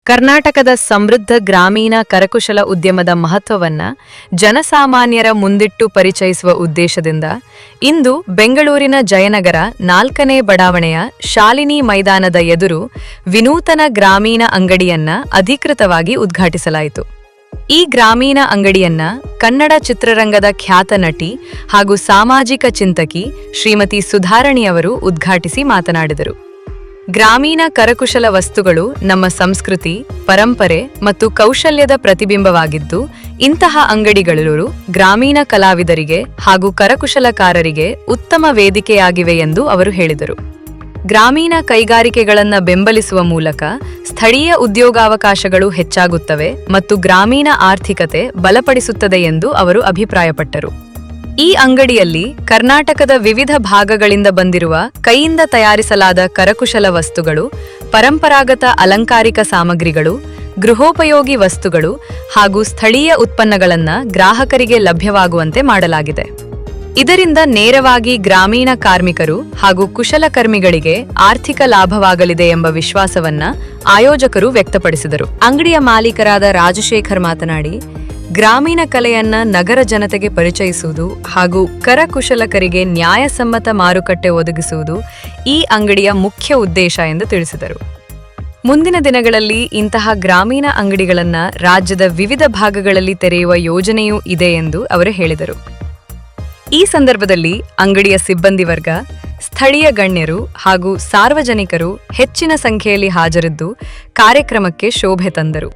ಕರ್ನಾಟಕದ ಸಮೃದ್ಧ ಗ್ರಾಮೀಣ ಕರಕುಶಲ ಉದ್ಯಮದ ಮಹತ್ವವನ್ನ ಜನಸಾಮಾನ್ಯರ ಮುಂದಿಟ್ಟು ಪರಿಚಯಿಸುವ ಉದ್ದೇಶದಿಂದ ಇಂದು ಬೆಂಗಳೂರಿನ ಜಯನಗರ 4ನೇ ಬಡಾವಣೆಯ ಶಾಲಿನಿ ಮೈದಾನದ ಎದುರು ವಿನೂತನ ಗ್ರಾಮೀಣ ಅಂಗಡಿಯನ್ನ ಅಧಿಕೃತವಾಗಿ ಉದ್ಘಾಟಿಸಲಾಯಿತು. ಈ ಗ್ರಾಮೀಣ ಅಂಗಡಿಯನ್ನ ಕನ್ನಡ ಚಿತ್ರರಂಗದ ಖ್ಯಾತ ನಟಿ ಹಾಗೂ ಸಾಮಾಜಿಕ ಚಿಂತಕಿ ಶ್ರೀಮತಿ ಸುಧಾರಣಿಯವರು ಉದ್ಘಾಟಿಸಿ ಮಾತನಾಡಿದರು. ಗ್ರಾಮೀಣ ಕರಕುಶಲ ವಸ್ತುಗಳು ನಮ್ಮ ಸಂಸ್ಕೃತಿ, ಪರಂಪರೆ ಮತ್ತು ಕೌಶಲ್ಯದ ಪ್ರತಿಬಿಂಬವಾಗಿದ್ದು, ಇಂತಹ ಅಂಗಡಿಗಳು ಗ್ರಾಮೀಣ ಕಲಾವಿದರಿಗೆ ಹಾಗೂ ಕರಕುಶಲಕಾರರಿಗೆ ಉತ್ತಮ ವೇದಿಕೆಯಾಗಿವೆ ಎಂದು ಅವರು ಹೇಳಿದರು. ಗ್ರಾಮೀಣ ಕೈಗಾರಿಕೆಗಳನ್ನು ಬೆಂಬಲಿಸುವ ಮೂಲಕ ಸ್ಥಳೀಯ ಉದ್ಯೋಗಾವಕಾಶಗಳು ಹೆಚ್ಚಾಗುತ್ತವೆ ಮತ್ತು ಗ್ರಾಮೀಣ ಆರ್ಥಿಕತೆ ಬಲಪಡಿಸುತ್ತದೆ ಎಂದು ಅವರು ಅಭಿಪ್ರಾಯಪಟ್ಟರು. ಈ ಅಂಗಡಿಯಲ್ಲಿ ಕರ್ನಾಟಕದ ವಿವಿಧ ಭಾಗಗಳಿಂದ ಬಂದಿರುವ ಕೈಯಿಂದ ತಯಾರಿಸಲಾದ ಕರಕುಶಲ ವಸ್ತುಗಳು, ಪರಂಪರಾಗತ ಅಲಂಕಾರಿಕ ಸಾಮಗ್ರಿಗಳು, ಗೃಹೋಪಯೋಗಿ ವಸ್ತುಗಳು ಹಾಗೂ ಸ್ಥಳೀಯ ಉತ್ಪನ್ನಗಳನ್ನು ಗ್ರಾಹಕರಿಗೆ ಲಭ್ಯವಾಗುವಂತೆ ಮಾಡಲಾಗಿದೆ. ಇದರಿಂದ ನೇರವಾಗಿ ಗ್ರಾಮೀಣ ಕಾರ್ಮಿಕರು ಹಾಗೂ ಕುಶಲಕರ್ಮಿಗಳಿಗೆ ಆರ್ಥಿಕ ಲಾಭವಾಗಲಿದೆ ಎಂಬ ವಿಶ್ವಾಸವನ್ನ ಆಯೋಜಕರು ವ್ಯಕ್ತಪಡಿಸಿದರು. ಅಂಗಡಿಯ ಮಾಲೀಕರಾದ ರಾಜಶೇಖರ್ ಮಾತನಾಡಿ, ಗ್ರಾಮೀಣ ಕಲೆಯನ್ನ ನಗರ ಜನತೆಗೆ ಪರಿಚಯಿಸುವುದು ಹಾಗೂ ಕರಕುಶಲಕರಿಗೆ ನ್ಯಾಯಸಮ್ಮತ ಮಾರುಕಟ್ಟೆ ಒದಗಿಸುವುದು ಈ ಅಂಗಡಿಯ ಮುಖ್ಯ ಉದ್ದೇಶ ಎಂದು ತಿಳಿಸಿದರು. ಮುಂದಿನ ದಿನಗಳಲ್ಲಿ ಇಂತಹ ಗ್ರಾಮೀಣ ಅಂಗಡಿಗಳನ್ನು ರಾಜ್ಯದ ವಿವಿಧ ಭಾಗಗಳಲ್ಲಿ ತೆರೆಯುವ ಯೋಜನೆಯೂ ಇದೆ ಎಂದು ಅವರು ಹೇಳಿದರು. ಈ ಸಂದರ್ಭದಲ್ಲಿ ಅಂಗಡಿಯ ಸಿಬ್ಬಂದಿ ವರ್ಗ, ಸ್ಥಳೀಯ ಗಣ್ಯರು ಹಾಗೂ ಸಾರ್ವಜನಿಕರು ಹೆಚ್ಚಿನ ಸಂಖ್ಯೆಯಲ್ಲಿ ಹಾಜರಿದ್ದು ಕಾರ್ಯಕ್ರಮಕ್ಕೆ ಶೋಭೆ ತಂದರು.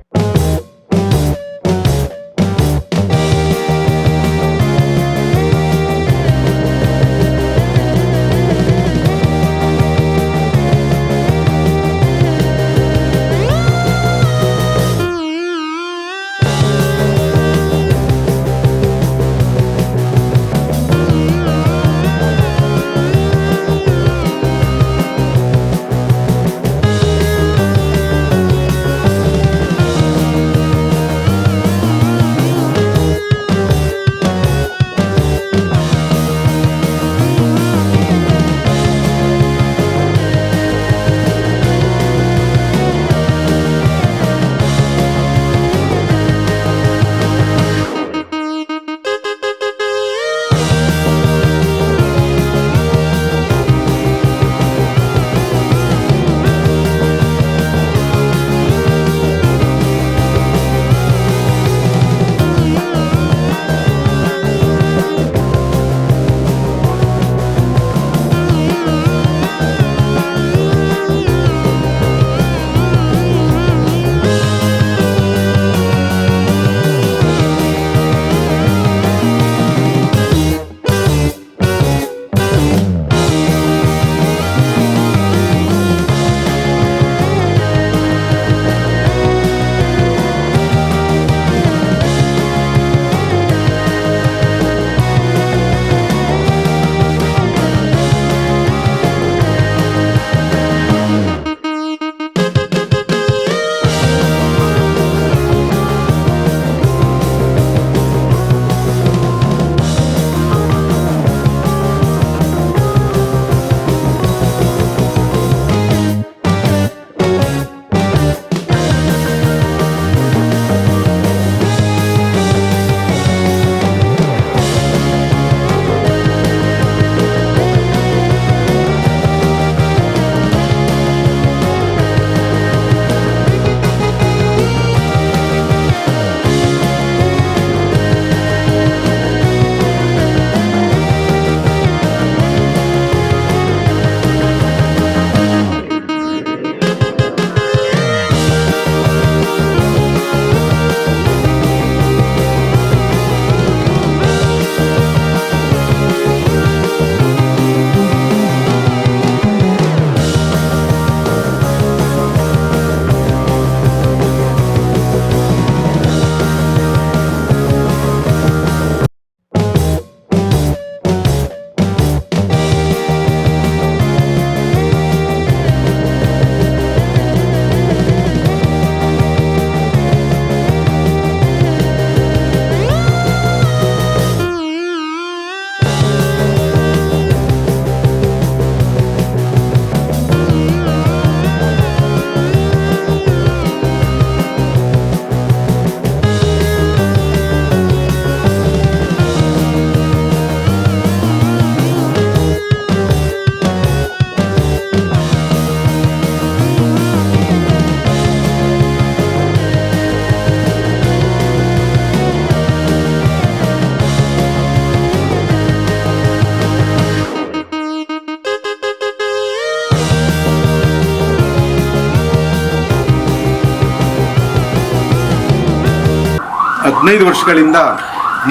15 ವರ್ಷಗಳಿಂದ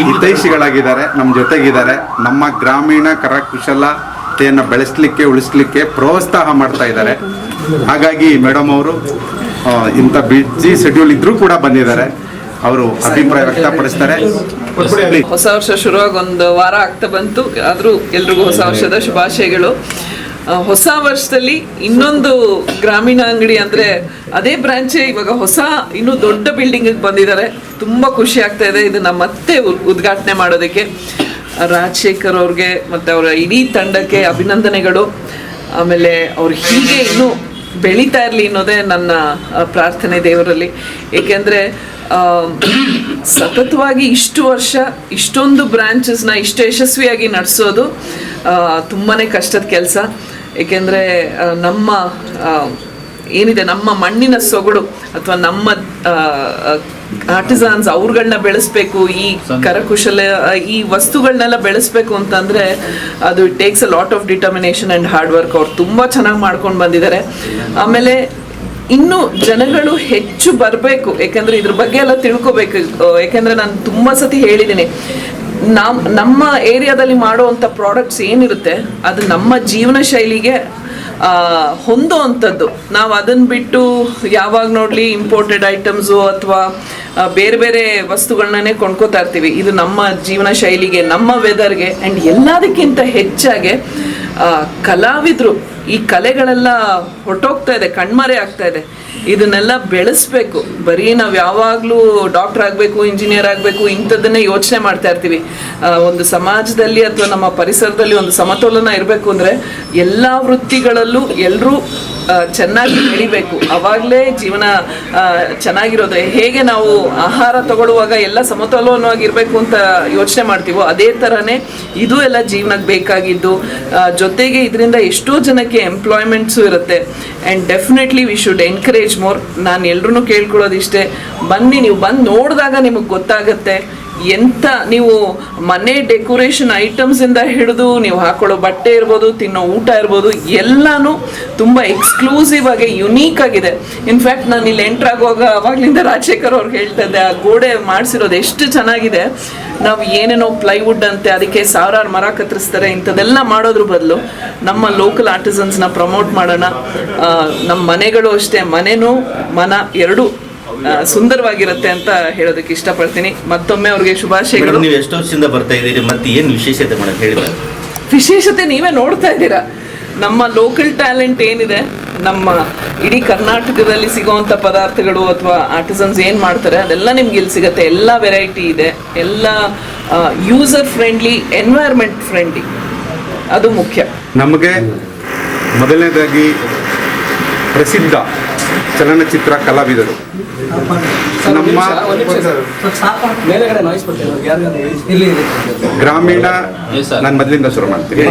ಹಿತೈಷಿಗಳಾಗಿದ್ದಾರೆ, ನಮ್ಮ ಜೊತೆಗಿದ್ದಾರೆ. ನಮ್ಮ ಗ್ರಾಮೀಣ ಕರಕುಶಲತೆಯನ್ನು ಬೆಳೆಸಲಿಕ್ಕೆ ಉಳಿಸ್ಲಿಕ್ಕೆ ಪ್ರೋತ್ಸಾಹ ಮಾಡ್ತಾ ಇದ್ದಾರೆ. ಹಾಗಾಗಿ ಮೇಡಮ್ ಅವರು ಇಂಥ ಬಿಜಿ ಶೆಡ್ಯೂಲ್ ಇದ್ರೂ ಕೂಡ ಬಂದಿದ್ದಾರೆ. ಅವರು ಅಭಿಪ್ರಾಯ ವ್ಯಕ್ತಪಡಿಸ್ತಾರೆ. ಹೊಸ ವರ್ಷ ಶುರುವಾಗಿ ಒಂದು ವಾರ ಆಗ್ತಾ ಬಂತು, ಆದರೂ ಎಲ್ರಿಗೂ ಹೊಸ ವರ್ಷದ ಶುಭಾಶಯಗಳು. ಹೊಸ ವರ್ಷದಲ್ಲಿ ಇನ್ನೊಂದು ಗ್ರಾಮೀಣ ಅಂಗಡಿ ಅಂದರೆ ಅದೇ ಬ್ರಾಂಚೇ ಇವಾಗ ಇನ್ನೂ ದೊಡ್ಡ ಬಿಲ್ಡಿಂಗಿಗೆ ಬಂದಿದ್ದಾರೆ. ತುಂಬ ಖುಷಿ ಆಗ್ತಾ ಇದೆ ಇದನ್ನ ಮತ್ತೆ ಉದ್ಘಾಟನೆ ಮಾಡೋದಕ್ಕೆ. ರಾಜಶೇಖರ್ ಅವ್ರಿಗೆ ಮತ್ತು ಅವರ ಇಡೀ ತಂಡಕ್ಕೆ ಅಭಿನಂದನೆಗಳು. ಆಮೇಲೆ ಅವ್ರು ಹೀಗೆ ಇನ್ನೂ ಬೆಳೀತಾ ಇರಲಿ ಅನ್ನೋದೇ ನನ್ನ ಪ್ರಾರ್ಥನೆ ದೇವರಲ್ಲಿ. ಏಕೆಂದರೆ ಸತತವಾಗಿ ಇಷ್ಟು ವರ್ಷ ಇಷ್ಟೊಂದು ಬ್ರಾಂಚಸ್ನ ಇಷ್ಟು ಯಶಸ್ವಿಯಾಗಿ ನಡೆಸೋದು ತುಂಬಾ ಕಷ್ಟದ ಕೆಲಸ. ಏಕೆಂದರೆ ನಮ್ಮ ಏನಿದೆ ನಮ್ಮ ಮಣ್ಣಿನ ಸೊಗಡು ಅಥವಾ ನಮ್ಮ ಆರ್ಟಿಸನ್ಸ್ ಅವ್ರುಗಳನ್ನ ಬೆಳೆಸ್ಬೇಕು, ಈ ಕರಕುಶಲ ಈ ವಸ್ತುಗಳನ್ನೆಲ್ಲ ಬೆಳೆಸ್ಬೇಕು ಅಂತಂದರೆ ಅದು it takes a lot of determination and hard work. ಅವ್ರು ತುಂಬ ಚೆನ್ನಾಗಿ ಮಾಡ್ಕೊಂಡು ಬಂದಿದ್ದಾರೆ. ಆಮೇಲೆ ಇನ್ನು ಜನಗಳು ಹೆಚ್ಚು ಬರಬೇಕು, ಯಾಕಂದರೆ ಇದ್ರ ಬಗ್ಗೆ ಎಲ್ಲ ತಿಳ್ಕೊಬೇಕು. ಯಾಕೆಂದರೆ ನಾನು ತುಂಬ ಸತಿ ಹೇಳಿದ್ದೀನಿ, ನಮ್ಮ ಏರಿಯಾದಲ್ಲಿ ಮಾಡುವಂಥ ಪ್ರಾಡಕ್ಟ್ಸ್ ಏನಿರುತ್ತೆ ಅದು ನಮ್ಮ ಜೀವನ ಶೈಲಿಗೆ ಹೊಂದೋ ಅಂಥದ್ದು. ನಾವು ಅದನ್ನು ಬಿಟ್ಟು ಯಾವಾಗ ನೋಡಲಿ ಇಂಪೋರ್ಟೆಡ್ ಐಟಮ್ಸು ಅಥವಾ ಬೇರೆ ಬೇರೆ ವಸ್ತುಗಳನ್ನೇ ಕೊಂಡ್ಕೋತಾ ಇರ್ತೀವಿ. ಇದು ನಮ್ಮ ಜೀವನ ಶೈಲಿಗೆ, ನಮ್ಮ ವೆದರ್ಗೆ ಆ್ಯಂಡ್ ಎಲ್ಲದಕ್ಕಿಂತ ಹೆಚ್ಚಾಗಿ ಕಲಾವಿದರು ಈ ಕಲೆಗಳೆಲ್ಲ ಹೊರಟೋಗ್ತಾ ಇದೆ, ಕಣ್ಮರೆ ಆಗ್ತಾ ಇದೆ. ಇದನ್ನೆಲ್ಲ ಬೆಳೆಸ್ಬೇಕು. ಬರೀ ನಾವು ಯಾವಾಗಲೂ ಡಾಕ್ಟರ್ ಆಗಬೇಕು, ಇಂಜಿನಿಯರ್ ಆಗಬೇಕು ಇಂಥದ್ದನ್ನೇ ಯೋಚನೆ ಮಾಡ್ತಾ ಇರ್ತೀವಿ. ಒಂದು ಸಮಾಜದಲ್ಲಿ ಅಥವಾ ನಮ್ಮ ಪರಿಸರದಲ್ಲಿ ಒಂದು ಸಮತೋಲನ ಇರಬೇಕು ಅಂದರೆ ಎಲ್ಲ ವೃತ್ತಿಗಳಲ್ಲೂ ಎಲ್ಲರೂ ಚೆನ್ನಾಗಿ ಬೆಳಿಬೇಕು. ಆವಾಗಲೇ ಜೀವನ ಚೆನ್ನಾಗಿರೋದು. ಹೇಗೆ ನಾವು ಆಹಾರ ತಗೊಳ್ಳುವಾಗ ಎಲ್ಲ ಸಮತೋಲನವಾಗಿರಬೇಕು ಅಂತ ಯೋಚನೆ ಮಾಡ್ತೀವೋ ಅದೇ ಥರನೇ ಇದು ಎಲ್ಲ ಜೀವನಕ್ಕೆ ಬೇಕಾಗಿದ್ದು. ಜೊತೆಗೆ ಇದರಿಂದ ಎಷ್ಟೋ ಜನಕ್ಕೆ ಎಂಪ್ಲಾಯ್ಮೆಂಟ್ಸು ಇರುತ್ತೆ. And definitely we should encourage more. ನಾನು ಎಲ್ರೂ ಕೇಳ್ಕೊಳ್ಳೋದಿಷ್ಟೇ, ಬನ್ನಿ, ನೀವು ಬಂದು ನೋಡಿದಾಗ ನಿಮಗೆ ಗೊತ್ತಾಗುತ್ತೆ ಎಂಥ ನೀವು ಮನೆ ಡೆಕೋರೇಷನ್ ಐಟಮ್ಸಿಂದ ಹಿಡಿದು ನೀವು ಹಾಕೊಳ್ಳೋ ಬಟ್ಟೆ ಇರ್ಬೋದು, ತಿನ್ನೋ ಊಟ ಇರ್ಬೋದು, ಎಲ್ಲನೂ ತುಂಬ ಎಕ್ಸ್ಕ್ಲೂಸಿವ್ ಆಗಿ ಯುನೀಕ್ ಆಗಿದೆ. ಇನ್ಫ್ಯಾಕ್ಟ್ ನಾನು ಇಲ್ಲಿ ಎಂಟ್ರ್ ಆಗುವಾಗ ಅವಾಗಲಿಂದ ರಾಜಶೇಖರ್ ಅವ್ರಿಗೆ ಹೇಳ್ತಾ ಇದ್ದೆ, ಆ ಗೋಡೆ ಮಾಡಿಸಿರೋದು ಎಷ್ಟು ಚೆನ್ನಾಗಿದೆ. ನಾವು ಏನೇನೋ ಪ್ಲೈವುಡ್ ಅಂತೆ ಅದಕ್ಕೆ ಸಾವಿರಾರು ಮರ ಕತ್ತರಿಸ್ತಾರೆ, ಇಂಥದ್ದೆಲ್ಲ ಮಾಡೋದ್ರ ಬದಲು ನಮ್ಮ ಲೋಕಲ್ ಆರ್ಟಿಸನ್ಸ್ನ ಪ್ರಮೋಟ್ ಮಾಡೋಣ. ನಮ್ಮ ಮನೆಗಳು ಅಷ್ಟೇ, ಮನೆನೂ ಮನ ಎರಡೂ ಸುಂದರವಾಗಿರುತ್ತೆ ಅಂತ ಹೇಳೋದಕ್ಕೆ ಇಷ್ಟಪಡ್ತೀನಿ. ಮತ್ತೊಮ್ಮೆ ಅವ್ರಿಗೆ ಶುಭಾಶಯಗಳು. ನೀವು ಎಷ್ಟು ವರ್ಷದಿಂದ ಬರ್ತಾ ಇದ್ದೀರಿ, ಮತ್ತೆ ಏನು ವಿಶೇಷತೆ ಮೇಡಮ್ ಹೇಳಿದ್ದಾರೆ? ವಿಶೇಷತೆ ನೀವೇ ನೋಡ್ತಾ ಇದ್ದೀರಾ. ನಮ್ಮ ಲೋಕಲ್ ಟ್ಯಾಲೆಂಟ್ ಏನಿದೆ, ನಮ್ಮ ಇಡೀ ಕರ್ನಾಟಕದಲ್ಲಿ ಸಿಗೋವಂಥ ಪದಾರ್ಥಗಳು ಅಥವಾ ಆರ್ಟಿಸನ್ಸ್ ಏನು ಮಾಡ್ತಾರೆ ಅದೆಲ್ಲ ನಿಮ್ಗೆ ಇಲ್ಲಿ ಸಿಗುತ್ತೆ. ಎಲ್ಲ ವೆರೈಟಿ ಇದೆ, ಎಲ್ಲ ಯೂಸರ್ ಫ್ರೆಂಡ್ಲಿ, ಎನ್ವೈರ್ಮೆಂಟ್ ಫ್ರೆಂಡ್ಲಿ, ಅದು ಮುಖ್ಯ. ನಮಗೆ ಮೊದಲನೇದಾಗಿ ಪ್ರಸಿದ್ಧ ಚಲನಚಿತ್ರ ಕಲಾವಿದರು ನಮ್ಮ ಗ್ರಾಮೀಣ, ನಾನು ಮೊದಲಿಂದ ಶುರು ಮಾಡ್ತೀನಿ,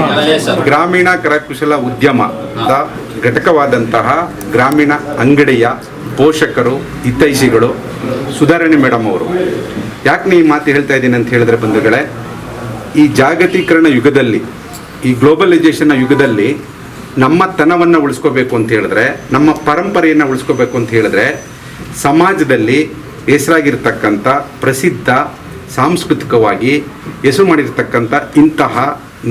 ಗ್ರಾಮೀಣ ಕರಕುಶಲ ಉದ್ಯಮದ ಘಟಕವಾದಂತಹ ಗ್ರಾಮೀಣ ಅಂಗಡಿಯ ಪೋಷಕರು, ಹಿತೈಷಿಗಳು ಸುಧಾರಣೆ ಮೇಡಮ್ ಅವರು. ಯಾಕೆ ಈ ಮಾತು ಹೇಳ್ತಾ ಇದ್ದೀನಿ ಅಂತ ಹೇಳಿದ್ರೆ ಬಂಧುಗಳೇ, ಈ ಜಾಗತೀಕರಣ ಯುಗದಲ್ಲಿ, ಈ ಗ್ಲೋಬಲೈಸೇಷನ್ನ ಯುಗದಲ್ಲಿ ನಮ್ಮ ತನವನ್ನು ಉಳಿಸ್ಕೋಬೇಕು ಅಂತ ಹೇಳಿದ್ರೆ, ನಮ್ಮ ಪರಂಪರೆಯನ್ನು ಉಳಿಸ್ಕೋಬೇಕು ಅಂತ ಹೇಳಿದ್ರೆ, ಸಮಾಜದಲ್ಲಿ ಹೆಸರಾಗಿರ್ತಕ್ಕಂಥ ಪ್ರಸಿದ್ಧ ಸಾಂಸ್ಕೃತಿಕವಾಗಿ ಹೆಸರು ಮಾಡಿರ್ತಕ್ಕಂಥ ಇಂತಹ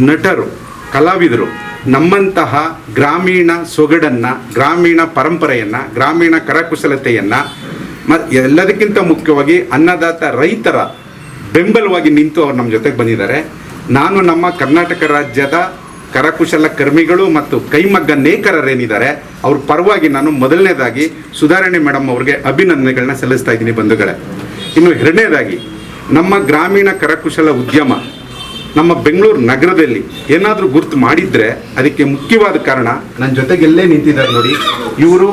ನಟರು, ಕಲಾವಿದರು ನಮ್ಮಂತಹ ಗ್ರಾಮೀಣ ಸೊಗಡನ್ನು, ಗ್ರಾಮೀಣ ಪರಂಪರೆಯನ್ನು, ಗ್ರಾಮೀಣ ಕರಕುಶಲತೆಯನ್ನು ಎಲ್ಲದಕ್ಕಿಂತ ಮುಖ್ಯವಾಗಿ ಅನ್ನದಾತ ರೈತರ ಬೆಂಬಲವಾಗಿ ನಿಂತು ಅವ್ರು ನಮ್ಮ ಜೊತೆಗೆ ಬಂದಿದ್ದಾರೆ. ನಾನು ನಮ್ಮ ಕರ್ನಾಟಕ ರಾಜ್ಯದ ಕರಕುಶಲ ಕರ್ಮಿಗಳು ಮತ್ತು ಕೈಮಗ್ಗ ನೇಕಾರರೇನಿದ್ದಾರೆ ಅವ್ರ ಪರವಾಗಿ ನಾನು ಮೊದಲನೇದಾಗಿ ಸುಧಾರಣೆ ಮೇಡಮ್ ಅವ್ರಿಗೆ ಅಭಿನಂದನೆಗಳನ್ನ ಸಲ್ಲಿಸ್ತಾ ಇದ್ದೀನಿ ಬಂಧುಗಳೇ. ಇನ್ನು ಎರಡನೇದಾಗಿ ನಮ್ಮ ಗ್ರಾಮೀಣ ಕರಕುಶಲ ಉದ್ಯಮ ನಮ್ಮ ಬೆಂಗಳೂರು ನಗರದಲ್ಲಿ ಏನಾದರೂ ಗುರುತು ಮಾಡಿದರೆ ಅದಕ್ಕೆ ಮುಖ್ಯವಾದ ಕಾರಣ ನನ್ನ ಜೊತೆಗೆಲ್ಲೇ ನಿಂತಿದ್ದಾರೆ ನೋಡಿ, ಇವರು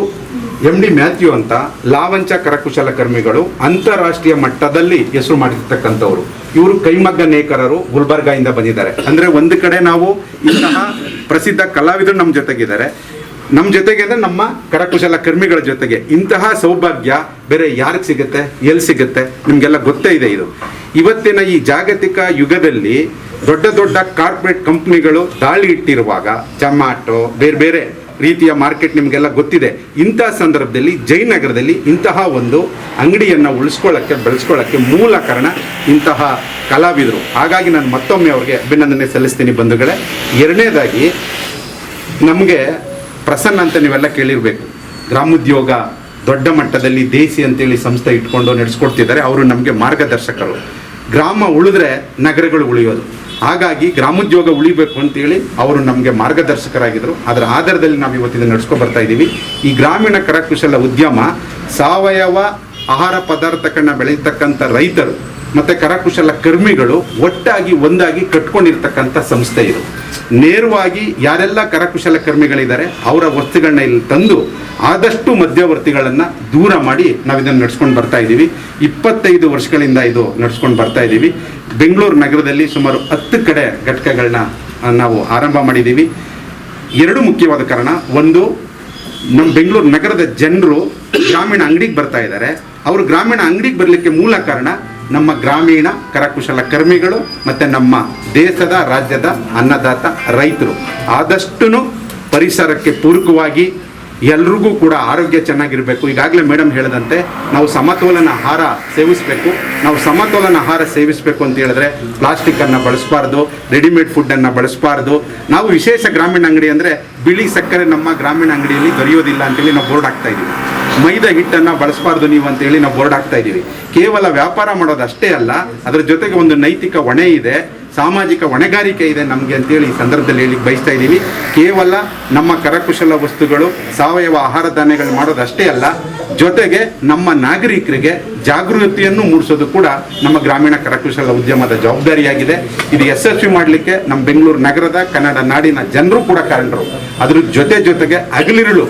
MD ಮ್ಯಾಥ್ಯೂ ಅಂತ ಲಾವಂಚ ಕರಕುಶಲ ಕರ್ಮಿಗಳು, ಅಂತಾರಾಷ್ಟ್ರೀಯ ಮಟ್ಟದಲ್ಲಿ ಹೆಸರು ಮಾಡಿರ್ತಕ್ಕಂಥವ್ರು. ಇವರು ಕೈಮಗ್ಗ ನೇಕಾರರು, ಗುಲ್ಬರ್ಗಾಯಿಂದ ಬಂದಿದ್ದಾರೆ. ಅಂದರೆ ಒಂದು ಕಡೆ ನಾವು ಇಂತಹ ಪ್ರಸಿದ್ಧ ಕಲಾವಿದರು ನಮ್ಮ ಜೊತೆಗಿದ್ದಾರೆ, ನಮ್ಮ ಜೊತೆಗೆ ಅಂದರೆ ನಮ್ಮ ಕರಕುಶಲ ಕರ್ಮಿಗಳ ಜೊತೆಗೆ. ಇಂತಹ ಸೌಭಾಗ್ಯ ಬೇರೆ ಯಾರಿಗೆ ಸಿಗುತ್ತೆ, ಎಲ್ಲಿ ಸಿಗುತ್ತೆ? ನಿಮಗೆಲ್ಲ ಗೊತ್ತೇ ಇದೆ. ಇದು ಇವತ್ತಿನ ಈ ಜಾಗತಿಕ ಯುಗದಲ್ಲಿ ದೊಡ್ಡ ದೊಡ್ಡ ಕಾರ್ಪೊರೇಟ್ ಕಂಪ್ನಿಗಳು ದಾಳಿ ಇಟ್ಟಿರುವಾಗ, ಜೊಮ್ಯಾಟೊ ಬೇರೆ ಬೇರೆ ರೀತಿಯ ಮಾರ್ಕೆಟ್ ನಿಮಗೆಲ್ಲ ಗೊತ್ತಿದೆ. ಇಂತಹ ಸಂದರ್ಭದಲ್ಲಿ ಜಯನಗರದಲ್ಲಿ ಇಂತಹ ಒಂದು ಅಂಗಡಿಯನ್ನು ಬೆಳೆಸ್ಕೊಳ್ಳೋಕ್ಕೆ ಮೂಲ ಕಾರಣ ಇಂತಹ ಕಲಾವಿದರು. ಹಾಗಾಗಿ ನಾನು ಮತ್ತೊಮ್ಮೆ ಅವ್ರಿಗೆ ಅಭಿನಂದನೆ ಸಲ್ಲಿಸ್ತೀನಿ ಬಂಧುಗಳೇ. ಎರಡನೇದಾಗಿ ನಮಗೆ ಪ್ರಸನ್ನ ಅಂತ ನೀವೆಲ್ಲ ಕೇಳಿರಬೇಕು, ಗ್ರಾಮೋದ್ಯೋಗ ದೊಡ್ಡ ಮಟ್ಟದಲ್ಲಿ ದೇಸಿ ಅಂತೇಳಿ ಸಂಸ್ಥೆ ಇಟ್ಕೊಂಡು ನಡೆಸ್ಕೊಡ್ತಿದ್ದಾರೆ. ಅವರು ನಮಗೆ ಮಾರ್ಗದರ್ಶಕರು. ಗ್ರಾಮ ಉಳಿದ್ರೆ ನಗರಗಳು ಉಳಿಯೋದು. ಹಾಗಾಗಿ ಗ್ರಾಮೋದ್ಯೋಗ ಉಳಿಬೇಕು ಅಂತೇಳಿ ಅವರು ನಮಗೆ ಮಾರ್ಗದರ್ಶಕರಾಗಿದ್ದರು. ಅದರ ಆಧಾರದಲ್ಲಿ ನಾವು ಇವತ್ತಿನ ನಡೆಸ್ಕೊಂಡು ಬರ್ತಾ ಇದ್ದೀವಿ. ಈ ಗ್ರಾಮೀಣ ಕರಕುಶಲ ಉದ್ಯಮ ಸಾವಯವ ಆಹಾರ ಪದಾರ್ಥಗಳನ್ನ ಬೆಳೀತಕ್ಕಂಥ ರೈತರು ಮತ್ತು ಕರಕುಶಲ ಕರ್ಮಿಗಳು ಒಟ್ಟಾಗಿ ಒಂದಾಗಿ ಕಟ್ಕೊಂಡಿರ್ತಕ್ಕಂಥ ಸಂಸ್ಥೆ ಇದು. ನೇರವಾಗಿ ಯಾರೆಲ್ಲ ಕರಕುಶಲ ಕರ್ಮಿಗಳಿದ್ದಾರೆ ಅವರ ವಸ್ತುಗಳನ್ನ ಇಲ್ಲಿ ತಂದು ಆದಷ್ಟು ಮಧ್ಯವರ್ತಿಗಳನ್ನು ದೂರ ಮಾಡಿ ನಾವು ಇದನ್ನು ನಡ್ಸ್ಕೊಂಡು ಬರ್ತಾ ಇದ್ದೀವಿ. 25 ವರ್ಷಗಳಿಂದ ಇದು ನಡ್ಸ್ಕೊಂಡು ಬರ್ತಾ ಇದ್ದೀವಿ. ಬೆಂಗಳೂರು ನಗರದಲ್ಲಿ ಸುಮಾರು 10 ಕಡೆ ಘಟಕಗಳನ್ನ ನಾವು ಆರಂಭ ಮಾಡಿದ್ದೀವಿ. 2 ಮುಖ್ಯವಾದ ಕಾರಣ. ಒಂದು, ನಮ್ಮ ಬೆಂಗಳೂರು ನಗರದ ಜನರು ಗ್ರಾಮೀಣ ಅಂಗಡಿಗೆ ಬರ್ತಾ ಇದ್ದಾರೆ. ಅವರು ಗ್ರಾಮೀಣ ಅಂಗಡಿಗೆ ಬರಲಿಕ್ಕೆ ಮೂಲ ಕಾರಣ ನಮ್ಮ ಗ್ರಾಮೀಣ ಕರಕುಶಲ ಕರ್ಮಿಗಳು ಮತ್ತು ನಮ್ಮ ದೇಶದ ರಾಜ್ಯದ ಅನ್ನದಾತ ರೈತರು. ಆದಷ್ಟು ಪರಿಸರಕ್ಕೆ ಪೂರಕವಾಗಿ ಎಲ್ರಿಗೂ ಕೂಡ ಆರೋಗ್ಯ ಚೆನ್ನಾಗಿರಬೇಕು. ಈಗಾಗಲೇ ಮೇಡಮ್ ಹೇಳಿದಂತೆ ನಾವು ಸಮತೋಲನ ಆಹಾರ ಸೇವಿಸಬೇಕು. ನಾವು ಸಮತೋಲನ ಆಹಾರ ಸೇವಿಸಬೇಕು ಅಂತ ಹೇಳಿದ್ರೆ ಪ್ಲಾಸ್ಟಿಕ್ಕನ್ನು ಬಳಸಬಾರ್ದು, ರೆಡಿಮೇಡ್ ಫುಡ್ಡನ್ನು ಬಳಸಬಾರ್ದು. ನಾವು ವಿಶೇಷ ಗ್ರಾಮೀಣ ಅಂಗಡಿ ಅಂದರೆ ಬಿಳಿ ಸಕ್ಕರೆ ನಮ್ಮ ಗ್ರಾಮೀಣ ಅಂಗಡಿಯಲ್ಲಿ ದೊರೆಯೋದಿಲ್ಲ ಅಂತೇಳಿ ನಾವು ಬೋರ್ಡ್ ಹಾಕ್ತಾ ಇದ್ದೀವಿ. ಮೈದಾ ಹಿಟ್ಟನ್ನು ಬಳಸಬಾರ್ದು ನೀವು ಅಂತೇಳಿ ನಾವು ಬೋರ್ಡ್ ಹಾಕ್ತಾ ಇದ್ದೀವಿ. ಕೇವಲ ವ್ಯಾಪಾರ ಮಾಡೋದು ಅಷ್ಟೇ ಅಲ್ಲ, ಅದರ ಜೊತೆಗೆ ಒಂದು ನೈತಿಕ ಹೊಣೆ ಇದೆ, ಸಾಮಾಜಿಕ ಹೊಣೆಗಾರಿಕೆ ಇದೆ ನಮಗೆ ಅಂತೇಳಿ ಈ ಸಂದರ್ಭದಲ್ಲಿ ಹೇಳಿ ಬಯಸ್ತಾ ಇದ್ದೀವಿ. ಕೇವಲ ನಮ್ಮ ಕರಕುಶಲ ವಸ್ತುಗಳು ಸಾವಯವ ಆಹಾರ ಧಾನ್ಯಗಳು ಮಾಡೋದು ಅಷ್ಟೇ ಅಲ್ಲ, ಜೊತೆಗೆ ನಮ್ಮ ನಾಗರಿಕರಿಗೆ ಜಾಗೃತಿಯನ್ನು ಮೂಡಿಸೋದು ಕೂಡ ನಮ್ಮ ಗ್ರಾಮೀಣ ಕರಕುಶಲ ಉದ್ಯಮದ ಜವಾಬ್ದಾರಿಯಾಗಿದೆ. ಇದು ಯಶಸ್ವಿ ಮಾಡಲಿಕ್ಕೆ ನಮ್ಮ ಬೆಂಗಳೂರು ನಗರದ ಕನ್ನಡ ನಾಡಿನ ಜನರು ಕೂಡ ಕಾರಣರು. ಅದ್ರ ಜೊತೆಗೆ ಹಗಲಿರುಳು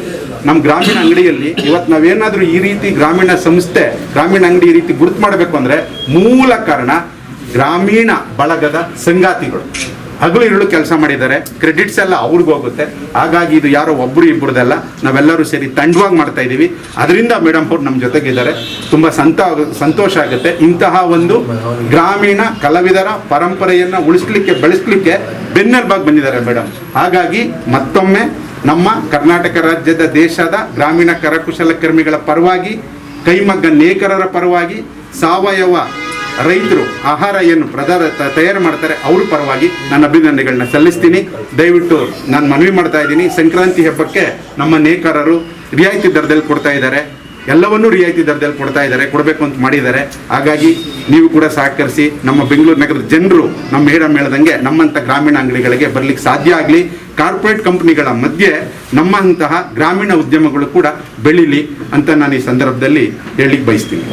ನಮ್ಮ ಗ್ರಾಮೀಣ ಅಂಗಡಿಯಲ್ಲಿ ಇವತ್ತು ನಾವೇನಾದರೂ ಈ ರೀತಿ ಗ್ರಾಮೀಣ ಸಂಸ್ಥೆ, ಗ್ರಾಮೀಣ ಅಂಗಡಿ ಈ ರೀತಿ ಗುರುತು ಮಾಡಬೇಕು ಅಂದರೆ ಮೂಲ ಕಾರಣ ಗ್ರಾಮೀಣ ಬಳಗದ ಸಂಗಾತಿಗಳು ಹಗಲು ಇರುಳು ಕೆಲಸ ಮಾಡಿದ್ದಾರೆ. ಕ್ರೆಡಿಟ್ಸ್ ಎಲ್ಲ ಅವ್ರಿಗೆ ಹೋಗುತ್ತೆ. ಹಾಗಾಗಿ ಇದು ಯಾರೋ ಒಬ್ಬರು ಇಬ್ಬರದಲ್ಲ, ನಾವೆಲ್ಲರೂ ಸೇರಿ ತಂಡವಾಗಿ ಮಾಡ್ತಾ ಇದ್ದೀವಿ. ಅದರಿಂದ ಮೇಡಮ್ ಅವ್ರು ನಮ್ಮ ಜೊತೆಗಿದ್ದಾರೆ. ತುಂಬ ಸಂತೋಷ ಆಗುತ್ತೆ. ಇಂತಹ ಒಂದು ಗ್ರಾಮೀಣ ಕಲಾವಿದರ ಪರಂಪರೆಯನ್ನು ಉಳಿಸ್ಲಿಕ್ಕೆ ಬೆಳೆಸಲಿಕ್ಕೆ ಬೆನ್ನೆಲುಬಾಗಿ ಬಂದಿದ್ದಾರೆ ಮೇಡಮ್. ಹಾಗಾಗಿ ಮತ್ತೊಮ್ಮೆ ನಮ್ಮ ಕರ್ನಾಟಕ ರಾಜ್ಯದ ದೇಶದ ಗ್ರಾಮೀಣ ಕರಕುಶಲ ಕರ್ಮಿಗಳ ಪರವಾಗಿ, ಕೈಮಗ್ಗ ನೇಕಾರರ ಪರವಾಗಿ, ಸಾವಯವ ರೈತರು ಆಹಾರ ಏನು ತಯಾರು ಮಾಡ್ತಾರೆ ಅವ್ರ ಪರವಾಗಿ ನಾನು ಅಭಿನಂದನೆಗಳನ್ನ ಸಲ್ಲಿಸ್ತೀನಿ. ದಯವಿಟ್ಟು ನಾನು ಮನವಿ ಮಾಡ್ತಾ ಇದ್ದೀನಿ, ಸಂಕ್ರಾಂತಿ ಹಬ್ಬಕ್ಕೆ ನಮ್ಮ ನೇಕಾರರು ರಿಯಾಯಿತಿ ದರದಲ್ಲಿ ಕೊಡ್ತಾ ಇದ್ದಾರೆ, ಎಲ್ಲವನ್ನೂ ರಿಯಾಯಿತಿ ದರದಲ್ಲಿ ಕೊಡಬೇಕು ಅಂತ ಮಾಡಿದ್ದಾರೆ. ಹಾಗಾಗಿ ನೀವು ಕೂಡ ಸಹಕರಿಸಿ. ನಮ್ಮ ಬೆಂಗಳೂರು ನಗರದ ಜನರು ನಮ್ಮ ಮೇಡಮ್ ಹೇಳ್ದಂಗೆ ನಮ್ಮಂಥ ಗ್ರಾಮೀಣ ಅಂಗಡಿಗಳಿಗೆ ಬರಲಿಕ್ಕೆ ಸಾಧ್ಯ ಆಗಲಿ. ಕಾರ್ಪೊರೇಟ್ ಕಂಪ್ನಿಗಳ ಮಧ್ಯೆ ನಮ್ಮಂತಹ ಗ್ರಾಮೀಣ ಉದ್ಯಮಗಳು ಕೂಡ ಬೆಳೀಲಿ ಅಂತ ನಾನು ಈ ಸಂದರ್ಭದಲ್ಲಿ ಹೇಳಲಿಕ್ಕೆ ಬಯಸ್ತೀನಿ.